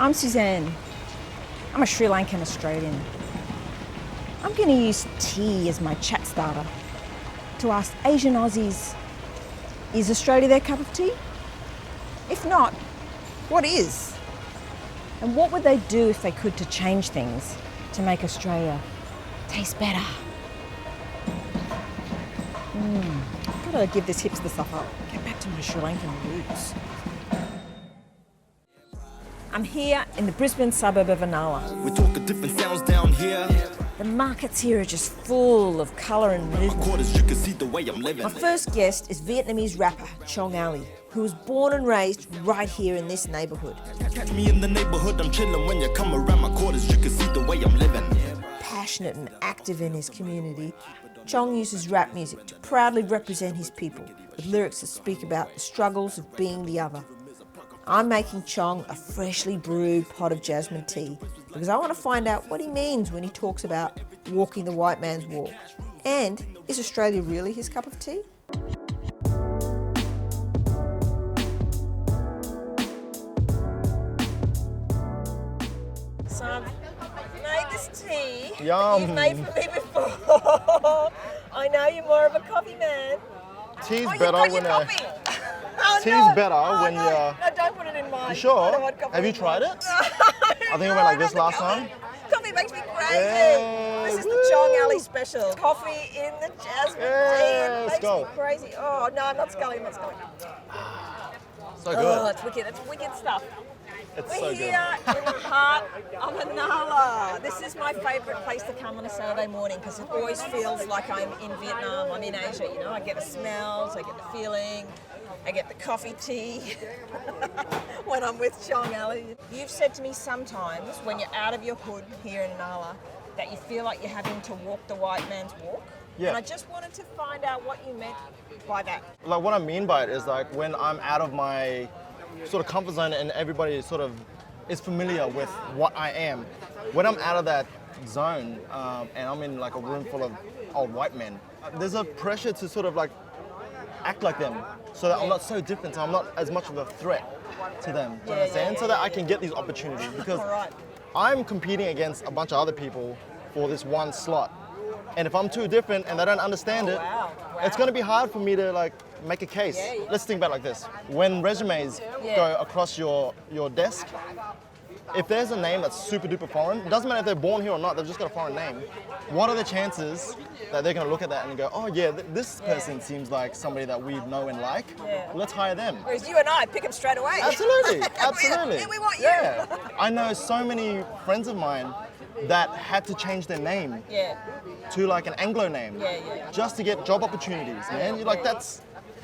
I'm Suzanne. I'm a Sri Lankan Australian. I'm going to use tea as my chat starter to ask Asian Aussies, is Australia their cup of tea? If not, what is? And what would they do if they could to change things to make Australia taste better? Gotta give this hipster stuff up. Get back to my Sri Lankan roots. I'm here in the Brisbane suburb of Inala. We're talking different sounds down here. The markets here are just full of colour and movement. Quarters, you can see the way I'm living. My first guest is Vietnamese rapper Chong who was born and raised right here in this neighbourhood. Catch me in the neighborhood, I'm chilling. When you come around my quarters, you can see the way I'm living. Passionate and active in his community, Chong uses rap music to proudly represent his people with lyrics that speak about the struggles of being the other. I'm making Chong a freshly brewed pot of jasmine tea because I want to find out what he means when he talks about walking the white man's walk. And is Australia really his cup of tea? So I've made this tea that you've made for me before. I know you're more of a coffee man. Tea's Oh, better you've got when your coffee. Oh, tea's no. better when no. you're. No, don't put it in mine. You sure? I don't want coffee Have you in tried mine. it? I think it went like this last time. Coffee makes me crazy. Yeah, This is woo. the Chong Alley special. Coffee in the jasmine tea. It makes go. me crazy. Oh, no, I'm not sculling. So good. Oh, it's wicked. It's wicked stuff. It's We're so good. here in the heart of Inala. This is my favourite place to come on a Saturday morning because it always feels like I'm in Vietnam, I'm in Asia, you know. I get the smells, I get the feeling, I get the coffee tea when I'm with Chong Ali. You've said to me sometimes when you're out of your hood here in Inala that you feel like you're having to walk the white man's walk. Yeah. And I just wanted to find out what you meant by that. Like what I mean by it is like when I'm out of my sort of comfort zone and everybody sort of is familiar with what I am. When I'm out of that zone and I'm in like a room full of old white men, there's a pressure to sort of like act like them so that I'm not so different, so I'm not as much of a threat to them, do you understand? So that I can get these opportunities because I'm competing against a bunch of other people for this one slot. And if I'm too different and they don't understand it, it's going to be hard for me to like make a case. Let's think about it like this. When resumes go across your desk, if there's a name that's super duper foreign, it doesn't matter if they're born here or not, they've just got a foreign name. What are the chances that they're going to look at that and go, oh yeah, this person seems like somebody that we know and like, let's hire them. Whereas you and I pick them straight away. Absolutely, absolutely. Yeah, we want you. Yeah. I know so many friends of mine that had to change their name to like an Anglo name just to get job opportunities, man. You're like, that's,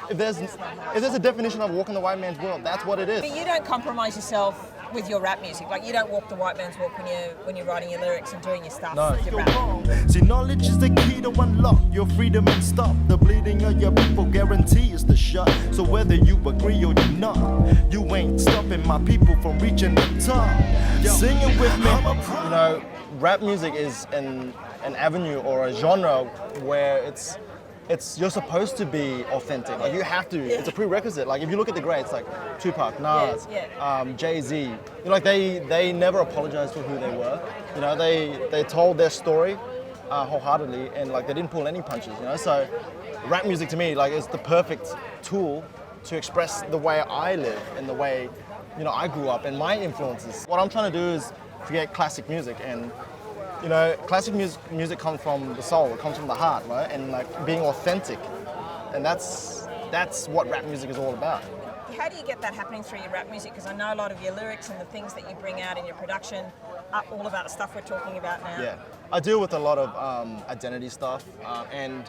if there's a definition of walking the white man's world, that's what it is. But you don't compromise yourself with your rap music. Like you don't walk the white man's walk when you're writing your lyrics and doing your stuff. No. With your rap. See, knowledge is the key to unlock your freedom and stop the bleeding of your people. Guarantee is the shot. So whether you agree or you're not, you ain't stopping my people from reaching the top. Sing it with me. You know, rap music is an avenue or a genre where it's you're supposed to be authentic. Like you have to. It's a prerequisite. Like if you look at the greats, like Tupac, Nas, Jay-Z, you know, like they never apologized for who they were. You know, they told their story wholeheartedly and like they didn't pull any punches. You know, so rap music to me like is the perfect tool to express the way I live and the way I grew up and my influences. What I'm trying to do is create classic music and. You know, classic music comes from the soul, it comes from the heart, right? And like being authentic. And that's what rap music is all about. How do you get that happening through your rap music? Because I know a lot of your lyrics and the things that you bring out in your production are all about the stuff we're talking about now. Yeah, I deal with a lot of identity stuff and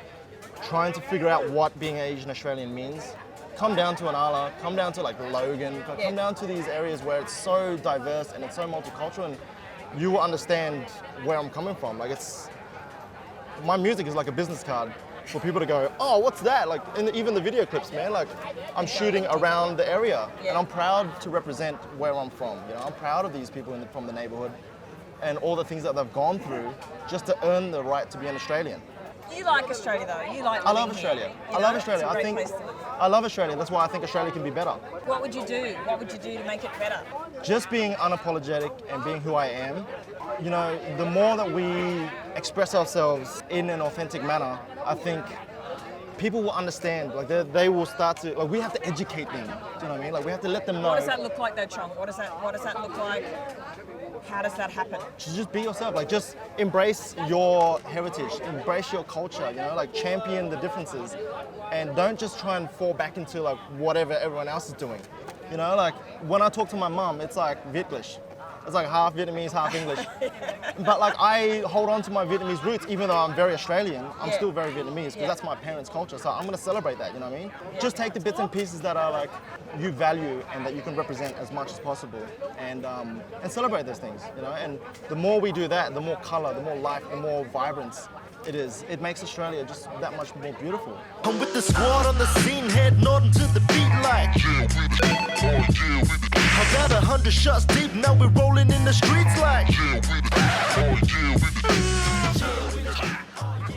trying to figure out what being an Asian Australian means. Come down to Inala, come down to like Logan, come down to these areas where it's so diverse and it's so multicultural and you will understand where I'm coming from. Like my music is like a business card for people to go, oh, what's that? Like even the video clips, man, like I'm shooting around the area and I'm proud to represent where I'm from. You know, I'm proud of these people from the neighborhood and all the things that they've gone through just to earn the right to be an Australian. You like Australia though. You like. I love Australia. Here, I love Australia. I love Australia. That's why I think Australia can be better. What would you do? What would you do to make it better? Just being unapologetic and being who I am. You know, the more that we express ourselves in an authentic manner, I think people will understand. Like they will start to, like, we have to educate them. Do you know what I mean? Like, we have to let them know. What does that look like though, Chong? What does that look like? How does that happen? Just be yourself. Like, just embrace your heritage, embrace your culture. You know, like, champion the differences, and don't just try and fall back into like whatever everyone else is doing. You know, like when I talk to my mum, it's like Vietglish. It's like half Vietnamese, half English. But like, I hold on to my Vietnamese roots, even though I'm very Australian, I'm still very Vietnamese, because that's my parents' culture. So I'm gonna celebrate that, you know what I mean? Just take the bits and pieces that are like, you value and that you can represent as much as possible, and celebrate those things, you know? And the more we do that, the more color, the more life, the more vibrance it is. It makes Australia just that much more beautiful. I'm with the squad on the scene, head nodding to the beat like I got 100 shots deep, now we're rolling in the streets like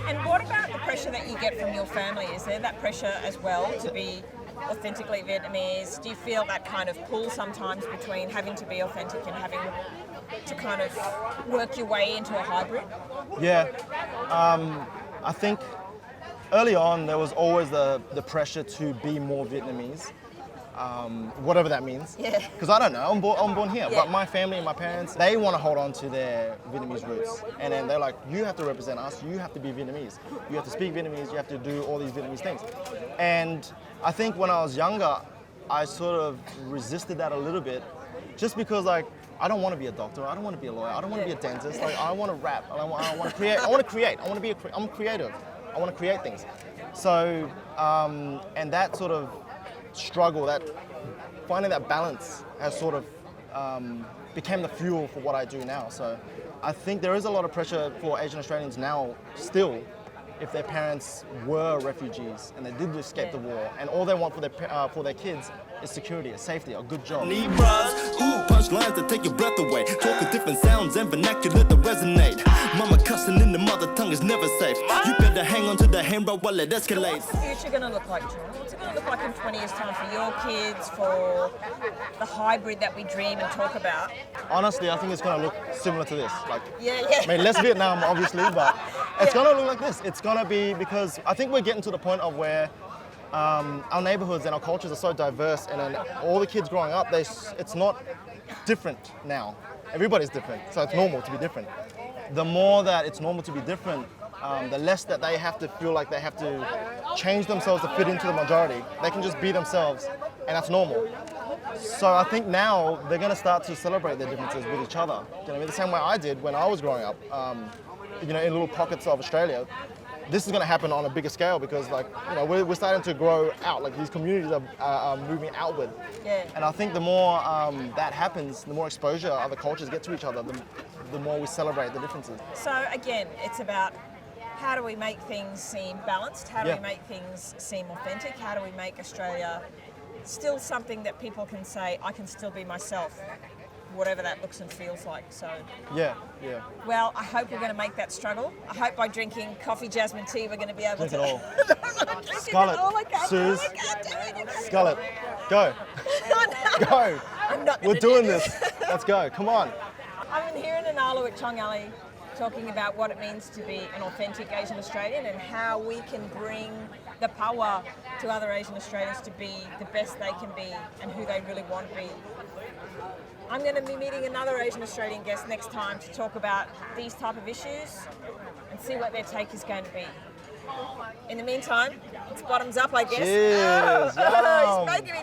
And what about the pressure that you get from your family? Is there that pressure as well to be authentically Vietnamese? Do you feel that kind of pull sometimes between having to be authentic and having to kind of work your way into a hybrid? Yeah, I think early on there was always the pressure to be more Vietnamese, whatever that means. Yeah. Because I don't know, I'm born here, Yeah. but my family and my parents, they want to hold on to their Vietnamese roots. And then they're like, you have to represent us, you have to be Vietnamese. You have to speak Vietnamese, you have to do all these Vietnamese things. And I think when I was younger, I sort of resisted that a little bit, just because like, I don't want to be a doctor, I don't want to be a lawyer, I don't want to be a dentist, like I want to rap, I want to create, I'm creative, I want to create things. So, and that sort of struggle, that finding that balance has sort of became the fuel for what I do now. So I think there is a lot of pressure for Asian Australians now still, if their parents were refugees and they did escape the war, and all they want for their kids is security, is safety, a good job. Need bras, ooh, punchlines that take your breath away. Talking different sounds and vernacular that resonate. Mama cussing in the mother tongue is never safe. You better hang on to the handle while it escalates. What's the future going to look like, Chong? What's it going to look like in 20 years' time for your kids, for the hybrid that we dream and talk about? Honestly, I think it's going to look similar to this. Like, Yeah. I mean, less Vietnam, obviously, but it's going to look like this. It's going to be, because I think we're getting to the point of where our neighborhoods and our cultures are so diverse, and then all the kids growing up, it's not different now. Everybody's different, so it's normal to be different. The more that it's normal to be different, the less that they have to feel like they have to change themselves to fit into the majority. They can just be themselves, and that's normal. So I think now they're going to start to celebrate their differences with each other. You know what I mean? The same way I did when I was growing up, you know, in little pockets of Australia. This is going to happen on a bigger scale, because, like, you know, we're starting to grow out. Like, these communities are moving outward. Yeah. And I think the more that happens, the more exposure other cultures get to each other, the more we celebrate the differences. So again, it's about how do we make things seem balanced? How do Yeah. we make things seem authentic? How do we make Australia still something that people can say, I can still be myself, whatever that looks and feels like. So, Yeah. well, I hope we're going to make that struggle. I hope by drinking coffee, jasmine tea, we're going to be able Drink to... it all. Drink Scull it. all. I can't do Suze. it. I can't do it. Scull it. Go. Go. I'm not We're gonna doing do this. Let's go. Come on. I'm here in Inala at Chong Alley, talking about what it means to be an authentic Asian Australian and how we can bring the power to other Asian Australians to be the best they can be and who they really want to be. I'm going to be meeting another Asian Australian guest next time to talk about these type of issues and see what their take is going to be. In the meantime, it's bottoms up, I guess. Cheers. Oh, he's making